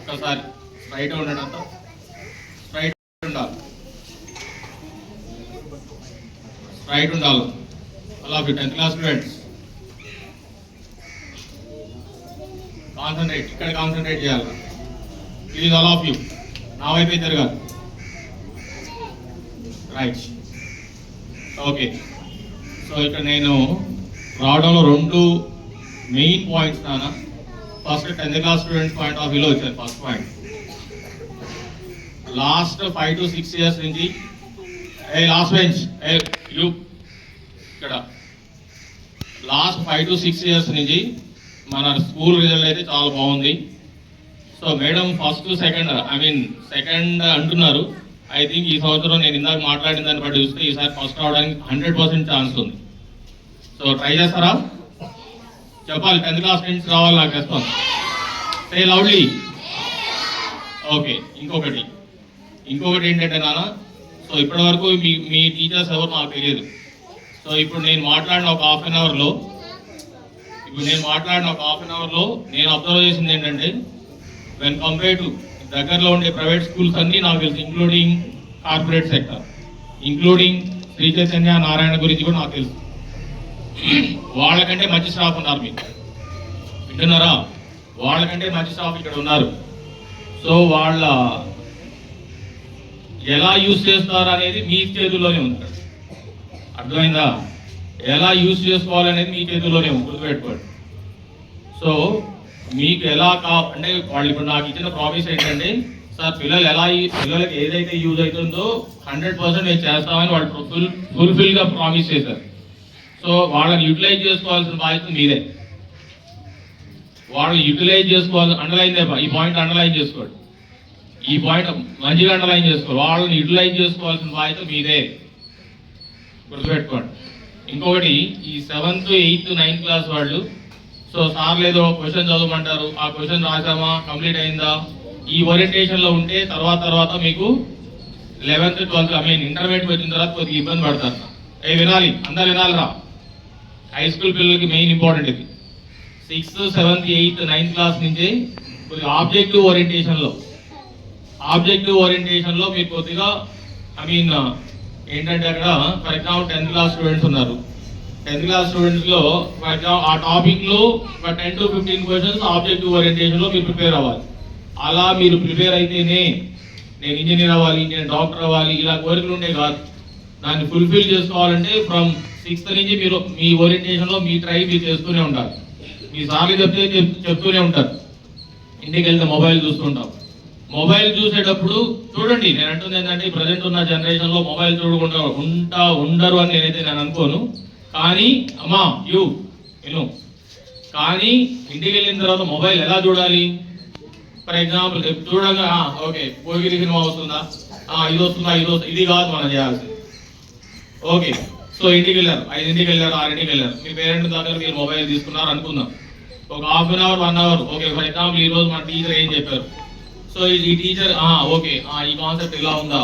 ఒక్కసారి స్ట్రైట్ ఉండండి, అంతా స్ట్రైట్ ఉండాలి, స్ట్రైట్ ఉండాలి. అలా 10th క్లాస్ స్టూడెంట్స్ కాన్సన్ట్రేట్, ఇక్కడ కాన్సన్ట్రేట్ చేయాలి. ప్లీజ్ ఆల్ ఆఫ్ యూ నా వైపే జరగాలి. Right, okay. సో ఇక్కడ నేను రావడంలో 2 మెయిన్ పాయింట్స్ నాన్న. First 10th class students point of వ్యూలో వచ్చారు. First point, last 5 to 6 years నుంచి లాస్ట్ బెంచ్ యూ ఇక్కడ లాస్ట్ 5 to 6 years నుంచి మన స్కూల్ రిజల్ట్ అయితే చాలా బాగుంది. సో మేడం ఫస్ట్ సెకండ్ అంటున్నారు. ఐ థింక్ ఈ సంవత్సరం నేను ఇందాక మాట్లాడిన దాన్ని బట్టి చూస్తే ఈసారి ఫస్ట్ రావడానికి 100% ఛాన్స్ ఉంది. సో ట్రై చేస్తారా? చెప్పాలి, 10th క్లాస్ స్టూడెంట్స్ రావాలి నాకు రెస్పాన్స్. Say loudly. ఓకే, ఇంకొకటి ఏంటంటే నాన్న, సో ఇప్పటి వరకు మీ టీచర్స్ ఎవరు నాకు తెలియదు. సో ఇప్పుడు నేను మాట్లాడిన ఒక హాఫ్ అన్ అవర్లో నేను అబ్జర్వ్ చేసింది ఏంటంటే, వెన్ కంపేర్ టు దగ్గరలో ఉండే ప్రైవేట్ స్కూల్స్ అన్నీ నాకు తెలుసు, including corporate sector, including Sri Chaitanya Narayana గురించి కూడా నాకు తెలుసు. వాళ్ళకంటే మంచి స్టాఫ్ ఉన్నారు. మీకు వింటున్నారా? వాళ్ళకంటే మంచి స్టాఫ్ ఇక్కడ ఉన్నారు. సో వాళ్ళ ఎలా యూజ్ చేస్తారు అనేది మీ చేతుల్లోనే ఉంది. అర్థమైందా? ఎలా యూజ్ చేసుకోవాలనేది మీ చేతుల్లోనే ఉంది, గుర్తుపెట్టుకోండి. సో మీకు ఎలా అంటే వాళ్ళు ఇప్పుడు నాకు ఇచ్చిన ప్రామిస్ ఏంటంటే, సార్ పిల్లలకి ఏదైతే యూజ్ అవుతుందో 100% మేము చేస్తామని వాళ్ళు ఫుల్ఫిల్గా ప్రామిస్ చేశారు. సో వాళ్ళని యూటిలైజ్ చేసుకోవాల్సిన బాధ్యత మీదే. వాళ్ళని యూటిలైజ్ చేసుకోవాలి. ఈ పాయింట్ అండర్లైన్ చేసుకోండి, ఈ పాయింట్ మంచిగా అండర్లైన్ చేసుకోండి. వాళ్ళని యూటిలైజ్ చేసుకోవాల్సిన బాధ్యత మీదే, గుర్తుపెట్టుకోండి. ఇంకొకటి, ఈ 7th, 8th, 9th క్లాస్ వాళ్ళు, సో సార్ లేదో క్వశ్చన్ చదవమంటారు, ఆ క్వశ్చన్ రాసామా, కంప్లీట్ అయిందా, ఈ ఓరియంటేషన్లో ఉంటే తర్వాత మీకు 11th, 12th ఇంటర్మీడియట్ వచ్చిన తర్వాత కొద్దిగా ఇబ్బంది పడతారు. వినాలి, అందరు వినాలిరా. హై స్కూల్ పిల్లలకి మెయిన్ ఇంపార్టెంట్ ఇది. 6th, 7th, 8th, 9th class నుంచి కొద్దిగా ఆబ్జెక్టివ్ ఓరియంటేషన్లో మీరు కొద్దిగా ఏంటంటే అక్కడ for example 10th class students ఉన్నారు. 10th క్లాస్ స్టూడెంట్స్లో ఫర్ ఎగ్జాంపుల్ ఆ టాపిక్లో ఒక 10 to 15 క్వశ్చన్స్ ఆబ్జెక్టివ్ ఓరియంటేషన్లో మీరు ప్రిపేర్ అవ్వాలి. అలా మీరు ప్రిపేర్ అయితేనే నేను ఇంజనీర్ అవ్వాలి, నేను డాక్టర్ అవ్వాలి, ఇలా కోరికలు ఉంటే కాదు. దాన్ని ఫుల్ఫిల్ చేసుకోవాలంటే ఫ్రమ్ 6th నుంచి మీరు మీ ఓరియంటేషన్లో మీ ట్రై మీరు చేస్తూనే ఉంటారు. మీ సార్లు చెప్తూనే ఉంటారు. ఇంటికి వెళ్తే మొబైల్ చూస్తుంటాం. మొబైల్ చూసేటప్పుడు చూడండి, నేను అంటుంది ఏంటంటే ప్రజెంట్ ఉన్న జనరేషన్లో మొబైల్ చూడకుండా ఉండరు అని నేను అనుకోను. కానీ అమ్మా కానీ ఇంటికి వెళ్ళిన తర్వాత మొబైల్ ఎలా చూడాలి? ఫర్ ఎగ్జాంపుల్ చూడగా ఓకే పోగిరి సినిమా వస్తుందా, ఇది వస్తుందా, ఇది కాదు మనం చేయాల్సింది. ఓకే, సో ఇంటికి వెళ్ళారు, 5ంటికి వెళ్ళారు, 6ంటికి వెళ్ళారు, మీ పేరెంట్స్ దగ్గర మీరు మొబైల్ తీసుకున్నారు అనుకుందాం. ఒక half an hour 1 hour, okay for example ఈ రోజు మన టీచర్ ఏం చెప్పారు, సో ఈ టీచర్ ఓకే ఈ కాన్సెప్ట్ ఇలా ఉందా,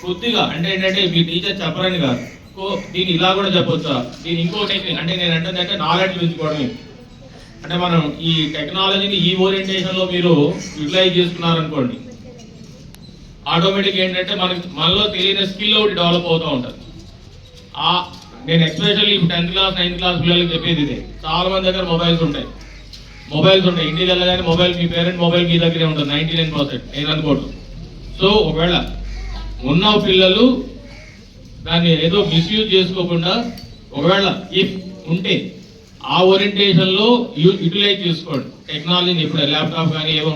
కొద్దిగా అంటే ఏంటంటే మీ టీచర్ చెప్పరని కాదు, దీన్ని ఇలా కూడా చెప్పొచ్చా, దీని ఇంకో టెక్నిక్ అంటే నేను అంటే నాలెడ్జ్ పెంచుకోవడమే. అంటే మనం ఈ టెక్నాలజీని ఈ ఓరియంటేషన్లో మీరు యూటిలైజ్ చేసుకున్నారనుకోండి, ఆటోమేటిక్ ఏంటంటే మనలో తెలియని స్కిల్ ఒకటి డెవలప్ అవుతూ ఉంటుంది. నేను especially 10th class 9th class పిల్లలకి చెప్పేది ఇదే. చాలా మంది దగ్గర మొబైల్స్ ఉంటాయి, ఇంటికి వెళ్ళగానే మొబైల్, మీ పేరెంట్ మొబైల్ మీ దగ్గరే ఉంటుంది 99%, నేను అనుకోవట్లేదు. సో ఒకవేళ ఉన్న పిల్లలు దాన్ని ఏదో మిస్యూజ్ చేసుకోకుండా, ఒకవేళ ఇఫ్ ఉంటే ఆ ఓరియంటేషన్లో యూటిలైజ్ చేసుకోండి టెక్నాలజీని. ఇప్పుడు ల్యాప్టాప్ కానీ ఏమో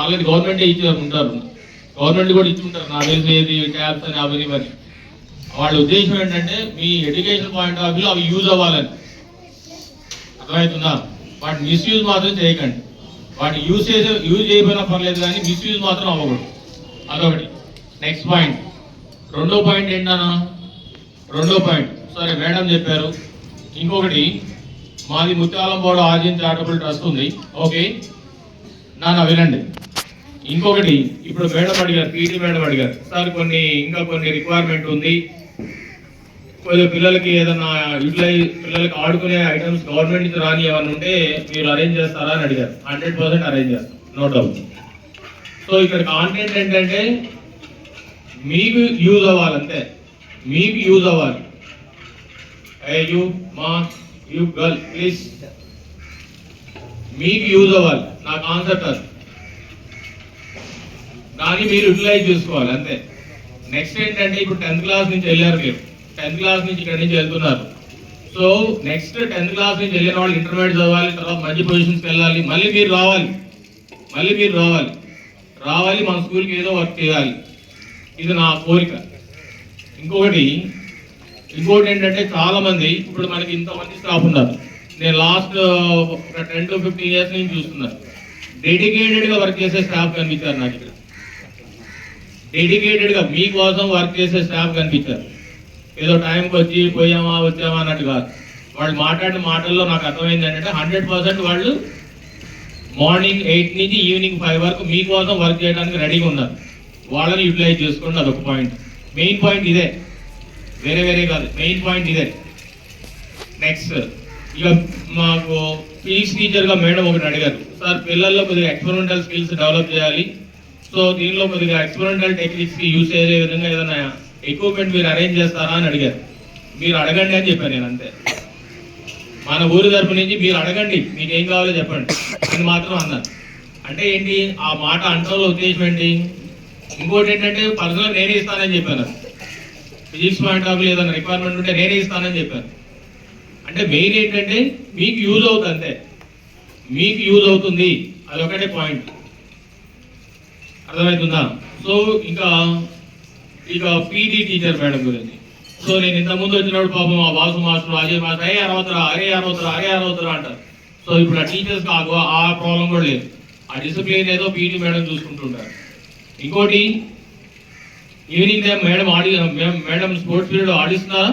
ఆల్రెడీ గవర్నమెంటే ఉంటారు, గవర్నమెంట్ కూడా ఇచ్చి ఉంటారు నాకు తెలిసి, ఏది ట్యాబ్స్ అని అవన్నీ. వాళ్ళ ఉద్దేశం ఏంటంటే మీ ఎడ్యుకేషన్ పాయింట్ ఆఫ్ వ్యూలో అవి యూజ్ అవ్వాలని. అర్థమవుతుందా? వాటిని మిస్యూజ్ మాత్రం చేయకండి. వాటిని యూజ్ చేయకపోయినా పర్లేదు, కానీ మిస్యూజ్ మాత్రం అవ్వకూడదు. అదొకటి. నెక్స్ట్ పాయింట్, రెండో పాయింట్ ఏంటన్నా, సరే మేడం చెప్పారు. ఇంకొకటి, మాది ముత్యాలంపాడు ఆర్జిన్ చారిటబుల్ ట్రస్ట్ ఉంది. ఓకే నాన్న వినండి. ఇంకొకటి, ఇప్పుడు మేడం అడిగారు, పీటీ మేడం అడిగారు, సార్ ఇంకా కొన్ని రిక్వైర్మెంట్ ఉంది, కొద్దిగా పిల్లలకి ఏదన్నా పిల్లలకి ఆడుకునే ఐటమ్స్ గవర్నమెంట్ నుంచి రాని ఏమన్నా ఉంటే మీరు అరేంజ్ చేస్తారా అని అడిగారు. 100% అరేంజ్ చేస్తాం, నో డౌట్. సో ఇక్కడ కాంటెంట్ ఏంటంటే మీకు యూజ్ అవ్వాలంతే, మీకు యూజ్ అవ్వాలి. యూ మా యూ గర్ల్ ప్లీజ్, మీకు యూజ్ అవ్వాలి నా కాన్సెప్ట్ అది, దాన్ని మీరు యూటిలైజ్ చేసుకోవాలి అంతే. నెక్స్ట్ ఏంటంటే ఇప్పుడు 10th క్లాస్ నుంచి వెళ్ళారు మీరు, 10th క్లాస్ నుంచి ఇక్కడి నుంచి వెళ్తున్నారు. సో నెక్స్ట్ 10th క్లాస్ నుంచి వెళ్ళిన వాళ్ళు ఇంటర్మీడియట్ చదవాలి, తర్వాత మంచి పొజిషన్స్కి వెళ్ళాలి, మళ్ళీ మీరు రావాలి మన స్కూల్కి ఏదో వర్క్ చేయాలి, ఇది నా కోరిక. ఇంకొకటి ఏంటంటే చాలా మంది ఇప్పుడు మనకి ఇంతమంది స్టాఫ్ ఉన్నారు, నేను లాస్ట్ 10 to 15 years నుంచి చూస్తున్నాను. డెడికేటెడ్గా వర్క్ చేసే స్టాఫ్ కనిపించారు నాకు ఇక్కడ, డెడికేటెడ్గా మీకోసం వర్క్ చేసే స్టాఫ్ కనిపించారు. ఏదో టైంకి వచ్చి వచ్చామా అన్నట్టు కాదు. వాళ్ళు మాట్లాడిన మాటల్లో నాకు అర్థమైంది ఏంటంటే 100% వాళ్ళు మార్నింగ్ 8 నుంచి ఈవినింగ్ 5 వరకు మీకోసం వర్క్ చేయడానికి రెడీగా ఉన్నారు. వాళ్ళని యూటిలైజ్ చేసుకోండి, అదొక పాయింట్. మెయిన్ పాయింట్ ఇదే, వేరే కాదు, మెయిన్ పాయింట్ ఇదే. నెక్స్ట్ ఇక మాకు ఫిజిక్స్ టీచర్గా మేడం ఒకటి అడిగారు, సార్ పిల్లల్లో కొద్దిగా ఎక్స్పెరిమెంటల్ స్కిల్స్ డెవలప్ చేయాలి, సో దీనిలో కొద్దిగా ఎక్స్పెరిమెంటల్ టెక్నిక్స్కి యూజ్ చేసే విధంగా ఏదైనా ఎక్విప్మెంట్ మీరు అరేంజ్ చేస్తారా అని అడిగారు. మీరు అడగండి అని చెప్పాను నేను అంతే. మన ఊరి తరపు నుంచి మీరు అడగండి, మీకు ఏం కావాలో చెప్పండి అని మాత్రం అన్నాను. అంటే ఏంటి ఆ మాట అంటలో ఉద్దేశం ఏంటి? ఇంకోటి ఏంటంటే పర్సనల్ నేనే ఇస్తానని చెప్పాను. ఫిజిక్స్ పాయింట్ ఆఫ్ వ్యూ ఏదైనా రిక్వైర్మెంట్ ఉంటే నేనే ఇస్తానని చెప్పాను. అంటే మెయిన్ ఏంటంటే మీకు యూజ్ అవుతుంది అంతే, మీకు యూజ్ అవుతుంది, అదొకటే పాయింట్. అర్థమవుతుందా? సో ఇక పీటీ టీచర్ మేడం గురించి. సో నేను ఇంతకుముందు వచ్చినప్పుడు పాపం ఆ వాసు మాస్టర్ అజయ్ మాస్టర్ అరే అరవతరా అంటారు. సో ఇప్పుడు ఆ టీచర్స్కి ఆ ప్రాబ్లం కూడా లేదు, ఆ డిసిప్లిన్ ఏదో పీటీ మేడం చూసుకుంటుంటారు. ఇంకోటి evening time madam sports period ఆడిస్తున్నారా?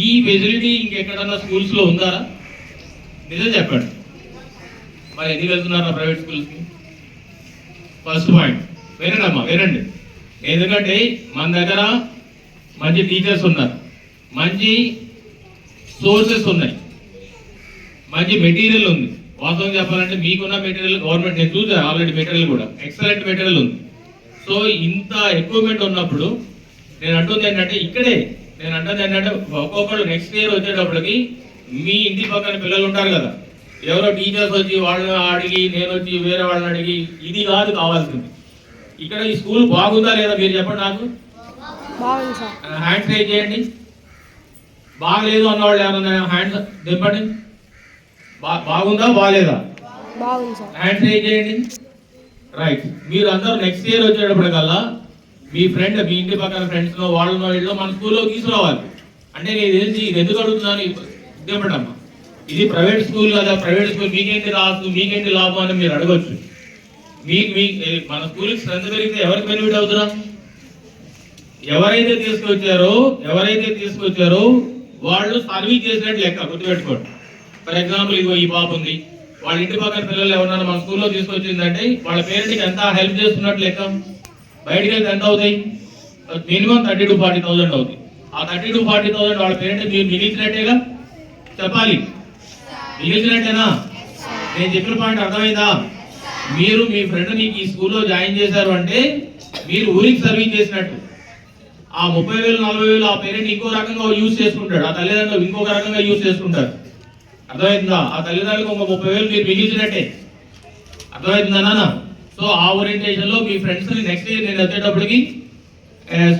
ఈ ఫెసిలిటీ ఇంకెక్కడన్నా స్కూల్స్లో ఉందా? నిజం చెప్పండి, మరి ఎందుకు వెళ్తున్నారా ప్రైవేట్ స్కూల్స్కి? ఫస్ట్ పాయింట్ వినండి. ఎందుకంటే మన దగ్గర మంచి టీచర్స్ ఉన్నారు, మంచి సోర్సెస్ ఉన్నాయి, మంచి మెటీరియల్ ఉంది. వాస్తవం చెప్పాలంటే మీకున్న మెటీరియల్ గవర్నమెంట్, నేను చూసాను ఆల్రెడీ మెటీరియల్ కూడా ఎక్సలెంట్ మెటీరియల్ ఉంది. సో ఇంత ఎక్విప్మెంట్ ఉన్నప్పుడు నేను అంటుంది ఏంటంటే ఒక్కొక్కళ్ళు నెక్స్ట్ ఇయర్ వచ్చేటప్పటికి మీ ఇంటి పక్కన పిల్లలు ఉంటారు కదా, ఎవరో టీచర్స్ వచ్చి వాళ్ళని అడిగి నేను వచ్చి వేరే వాళ్ళని అడిగి ఇది కాదు కావాల్సింది. ఇక్కడ ఈ స్కూల్ బాగుందా లేదా మీరు చెప్పండి నాకు. హ్యాండ్స్ రైజ్ చేయండి. బాగలేదు అన్నవాళ్ళు ఏమన్నా హ్యాండ్స్ దింపండి. బాగుందా బాగాలేదా? హ్యాండ్స్ రైజ్ చేయండి. రైట్. మీరు అందరూ నెక్స్ట్ ఇయర్ వచ్చేటప్పటికల్లా మీ ఇంటి పక్కన ఫ్రెండ్స్ వాళ్ళనో వీళ్ళు మన స్కూల్లో తీసుకురావాలి. అంటే నేను తెలిసి ఇది ఎందుకు అడుగుతున్నాను దింపడమ్మా, ఇది ప్రైవేట్ స్కూల్ కదా, ప్రైవేట్ స్కూల్ మీకేంటి లాభం అని మీరు అడగచ్చు. మన స్కూల్కి స్ట్రెంత్ పెరిగితే ఎవరికి బెనిఫిట్ అవుతున్నా? ఎవరైతే తీసుకొచ్చారో వాళ్ళు సర్వీస్ చేసినట్టు లెక్క, గుర్తుపెట్టుకోండి. ఫర్ ఎగ్జాంపుల్ ఇగో ఈ పాప ఉంది, వాళ్ళ ఇంటి పక్కన పిల్లలు ఎవరన్నా మన స్కూల్లో తీసుకొచ్చిందంటే వాళ్ళ పేరెంట్కి ఎంత హెల్ప్ చేస్తున్నట్టు లెక్క. బయటికి వెళ్తే ఎంత అవుతాయి? మినిమం 30,000 to 40,000 అవుతుంది. ఆ 30,000 to 40,000 వాళ్ళ పేరెంట్ మీరు మిగిల్చినట్టేగా, చెప్పాలి మిగిల్చినట్టేనా? నేను చెప్పిన పాయింట్ అర్థమైందా? మీరు మీ ఫ్రెండ్ మీకు ఈ స్కూల్లో జాయిన్ చేశారు అంటే మీరు ఊరికి సర్వీస్ చేసినట్టు. ఆ 30,000 40,000 ఆ పేరెంట్ ఇంకో రకంగా యూజ్ చేసుకుంటాడు, ఆ తల్లిదండ్రులు ఇంకొక రకంగా యూజ్ చేసుకుంటారు. అర్థమవుతుందా? ఆ తల్లిదండ్రులకు ఒక 30,000 మీరు మిగిల్చినట్టే. అర్థమవుతుందా నాన్న? సో ఆ ఓరియంటేషన్ లో మీ ఫ్రెండ్స్ ని నెక్స్ట్ ఇయర్ నేను వచ్చేటప్పటికి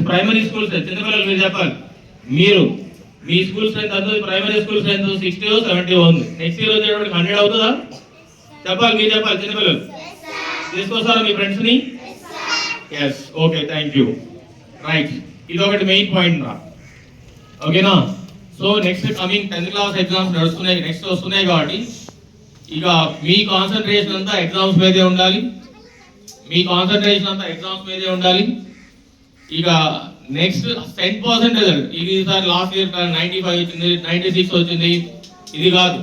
ప్రైమరీ స్కూల్స్ చిన్నపిల్లలు మీరు చెప్పాలి, మీరు మీ స్కూల్ స్ట్రెంత్ అంతా ప్రైమరీ స్కూల్ స్ట్రెంత్ 60 or 70 ఉంది. నెక్స్ట్ ఇయర్ వచ్చేటప్పటికి 100 అవుతుందా? చెప్పాలి, మీరు చెప్పాలి. చిన్నపిల్లలు తీసుకొస్తారా మీ ఫ్రెండ్స్ ని? Yes, okay, thank you. Right, ఇది ఒకటి మెయిన్ పాయింట్ రా, ఓకేనా? So next coming 10th class exams నడుస్తున్నాయి, నెక్స్ట్ వస్తున్నాయి కాబట్టి ఇక మీ కాన్సన్ట్రేషన్ అంతా ఎగ్జామ్స్ మీదే ఉండాలి. ఇక నెక్స్ట్ 10% రిజల్ట్. ఇది సార్ లాస్ట్ ఇయర్ 95 వచ్చింది, 96 వచ్చింది, ఇది కాదు.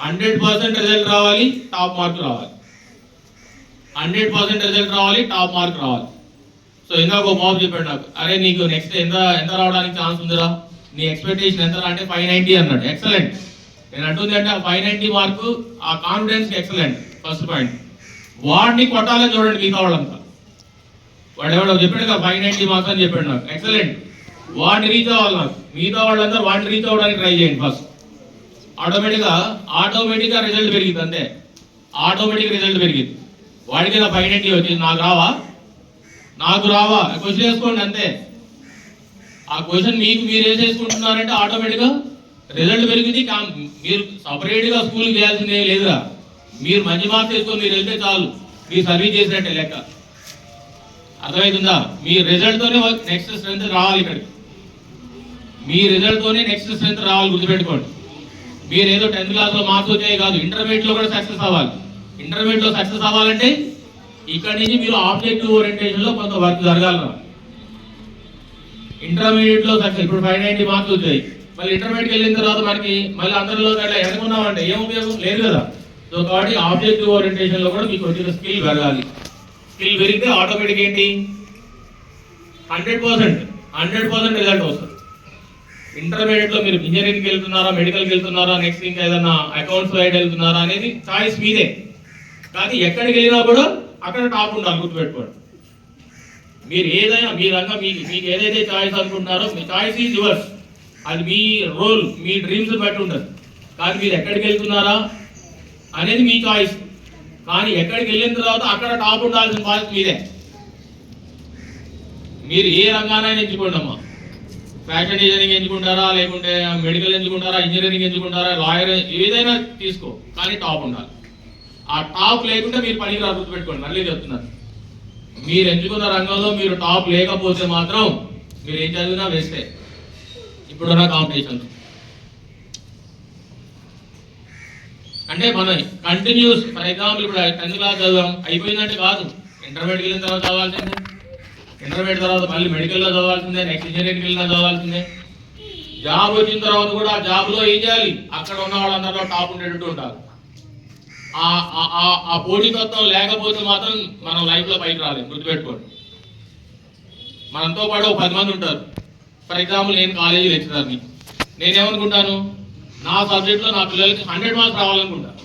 100% రిజల్ట్ రావాలి, టాప్ మార్క్ రావాలి. 100% రిజల్ట్ రావాలి, టాప్ మార్క్ రావాలి. సో ఇందాక ఒక బాబు చెప్పాడు నాకు, అరే నీకు నెక్స్ట్ ఎంత రావడానికి ఛాన్స్ ఉందిరా, నీ ఎక్స్పెక్టేషన్ ఎంత అంటే 590 అన్నాడు. ఎక్సలెంట్. నేను అంటుంది అంటే ఆ 590 మార్కు ఆ కాన్ఫిడెన్స్ ఎక్సలెంట్. First point. వాడిని కొట్టాలని చూడండి మిగతా వాళ్ళంతా. వాడు ఎవడో చెప్పాడు కదా 590 మార్క్స్ అని చెప్పాడు నాకు, ఎక్సలెంట్. వాడిని రీచ్ అవ్వాలి నాకు. మిగతా వాళ్ళందరూ వాడిని రీచ్ అవ్వడానికి ట్రై చేయండి ఫస్ట్. ఆటోమేటిక్గా రిజల్ట్ పెరిగింది, అంతే. ఆటోమేటిక్ రిజల్ట్ పెరిగింది. వాడికి నా 590 వచ్చింది, నాకు రావా క్వశ్చన్ వేసుకోండి, అంతే. ఆ క్వశ్చన్ మీరు వేసేసుకుంటున్నారంటే ఆటోమేటిక్గా రిజల్ట్ పెరిగింది. మీరు సపరేట్గా స్కూల్కి చేయాల్సిందే లేదురా. మీరు మంచి మార్క్స్ వేసుకొని మీరు వెళ్తే చాలు, మీరు సర్వీస్ చేసినట్టే లెక్క. అర్థమవుతుందా? మీ రిజల్ట్తోనే నెక్స్ట్ స్ట్రెంత్ రావాలి ఇక్కడికి. మీ రిజల్ట్తోనే నెక్స్ట్ స్ట్రెంత్ రావాలి, గుర్తుపెట్టుకోండి. మీరు ఏదో 10th క్లాస్లో మార్క్స్ వచ్చాయి కాదు, ఇంటర్మీడియట్లో కూడా సక్సెస్ అవ్వాలి. ఇంటర్మీడియట్లో సక్సెస్ అవ్వాలంటే ఇక్కడి నుంచి మీరు ఆబ్జెక్టివ్ ఓరియంటేషన్లో కొంత వర్క్ జరగాలి. ఇంటర్మీడియట్లో సక్సెస్, ఇప్పుడు 590 మార్క్స్ వచ్చాయి, మళ్ళీ ఇంటర్మీడియట్కి వెళ్ళిన తర్వాత మనకి మళ్ళీ అందరిలో అట్లా ఎదుగున్నామంటే ఏం ఉపయోగం లేదు కదా. సో కాబట్టి ఆబ్జెక్టివ్ ఓరియంటేషన్లో కూడా మీకు వచ్చిన స్కిల్ పెరగాలి. స్కిల్ పెరిగితే ఆటోమేటిక్ ఏంటి 100% రిజల్ట్ వస్తుంది. ఇంటర్మీడియట్లో మీరు ఇంజనీరింగ్కి వెళ్తున్నారా, మెడికల్కి వెళ్తున్నారా, నెక్స్ట్ ఇంకా ఏదైనా అకౌంట్స్ సైడ్ వెళ్తున్నారా అనేది చాయిస్ మీదే. కానీ ఎక్కడికి వెళ్ళినా కూడా అక్కడ టాప్ ఉండాలి, గుర్తుపెట్టుకోండి. మీరు ఏదైనా మీ రంగం మీకు ఏదైతే చాయిస్ అనుకుంటున్నారో మీ చాయిస్ ఈజ్ యువర్స్. అది మీ రోల్, మీ డ్రీమ్స్ బట్టి ఉంటుంది. కానీ మీరు ఎక్కడికి వెళ్తున్నారా అనేది మీ చాయిస్. కానీ ఎక్కడికి వెళ్ళిన తర్వాత అక్కడ టాప్ ఉండాల్సిన బాధ్యత మీదే. మీరు ఏ రంగానైనా ఎంచుకోండి అమ్మా. ఫ్యాషన్ డిజైనింగ్ ఎంచుకుంటారా, లేకుంటే మెడికల్ ఎంచుకుంటారా, ఇంజనీరింగ్ ఎంచుకుంటారా, లాయర్, ఏదైనా తీసుకో, కానీ టాప్ ఉండాలి. ఆ టాప్ లేకుంటే మీరు పనికి రా, గుర్తుపెట్టుకోండి. మళ్ళీ చెప్తున్నాను, మీరు ఎంచుకున్న రంగంలో మీరు టాప్ లేకపోతే మాత్రం మీరు ఏం చదివినా వేస్తే. ఇప్పుడున్న కాంపిటీషన్ అంటే మనం కంటిన్యూస్, ఫర్ ఎగ్జాంపుల్ ఇప్పుడు 10th క్లాస్ చదివాం అయిపోయిందంటే కాదు, ఇంటర్మీడియట్ వెళ్ళిన తర్వాత చదవాల్సిందే, ఇంటర్మీడియట్ తర్వాత మళ్ళీ మెడికల్లో చదవాల్సిందే, నెక్స్ట్ ఇంజనీరింగ్ వెళ్ళినా చదవాల్సిందే. జాబ్ వచ్చిన తర్వాత కూడా ఆ జాబ్లో ఏం చేయాలి, అక్కడ ఉన్న వాళ్ళందరిలో టాప్ ఉండేటట్టు ఉండాలి. ఆ పోటీతత్వం లేకపోతే మాత్రం మనం లైఫ్లో పైకి రాలేము, గుర్తుపెట్టుకోండి. మనతో పాటు 10 మంది ఉంటారు. ఫర్ ఎగ్జాంపుల్ నేను కాలేజీ లెక్చరర్ని, నేనేమనుకుంటాను, నా సబ్జెక్ట్లో నా పిల్లలకి 100 మార్క్స్ రావాలనుకుంటాను.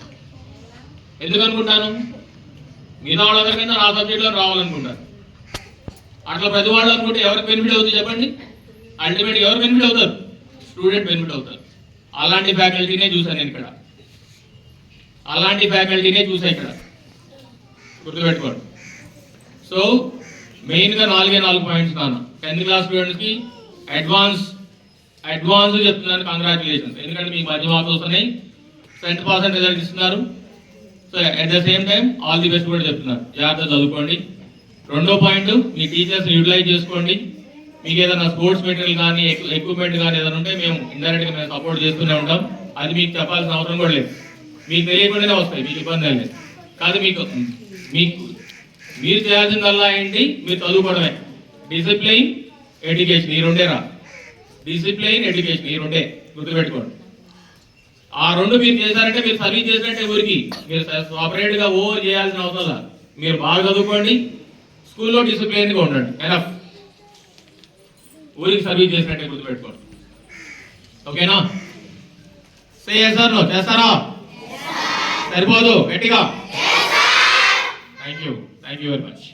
ఎందుకు అనుకుంటాను? మిగతా వాళ్ళందరికైనా నా సబ్జెక్ట్లో రావాలనుకుంటాను. అట్లా ప్రతి వాళ్ళు అనుకుంటే ఎవరికి బెనిఫిట్ అవుతుంది చెప్పండి? అల్టిమేట్ ఎవరు బెనిఫిట్ అవుతారు? స్టూడెంట్ బెనిఫిట్ అవుతారు. అలాంటి ఫ్యాకల్టీనే చూసాను నేను ఇక్కడ, ఇక్కడ గుర్తుపెట్టుకోండి. సో మెయిన్గా 4 పాయింట్స్ నాన్న 10th క్లాస్ స్టూడెంట్స్కి అడ్వాన్స్ చెప్తున్నాను, కంగ్రాచులేషన్స్. ఎందుకంటే మీకు మంచి మార్క్స్ వస్తున్నాయి, 70% రిజల్ట్ ఇస్తున్నారు. So at the same time all the best కూడా చెప్తున్నారు. జాగ్రత్తగా చదువుకోండి. 2వ పాయింట్, మీ టీచర్స్ యూటిలైజ్ చేసుకోండి. మీకు ఏదైనా స్పోర్ట్స్ మెటీరియల్ కానీ ఎక్విప్మెంట్ కానీ ఏదైనా ఉంటే మేము ఇండైరెక్ట్గా మేము సపోర్ట్ చేస్తూనే ఉంటాం. అది మీకు చెప్పాల్సిన అవసరం కూడా లేదు, మీకు తెలియకుండానే వస్తాయి, మీకు ఇబ్బంది లేదు. కాదు మీరు చేయాల్సిందల్లా ఏంటి, మీరు చదువుకోవడమే. డిసిప్లైన్, ఎడ్యుకేషన్, ఈ రెండే రా. డిసిప్లైన్, ఎడ్యుకేషన్, ఈ రెండే గుర్తుపెట్టుకోండి. ఆ రెండు మీరు చేశారంటే మీరు సర్వీస్ చేసినట్టే ఊరికి. మీరు సపరేట్గా ఓవర్ చేయాల్సిన అవసరం లేదు. మీరు బాగా చదువుకోండి, స్కూల్లో డిసిప్లైన్గా ఉండండి, ఎనఫ్. ఊరికి సర్వీస్ చేసినట్టే గుర్తుపెట్టుకోండి. ఓకేనా? సే yes or no, చేస్తారా? సరిపోదు, గట్టిగా. Thank you very much.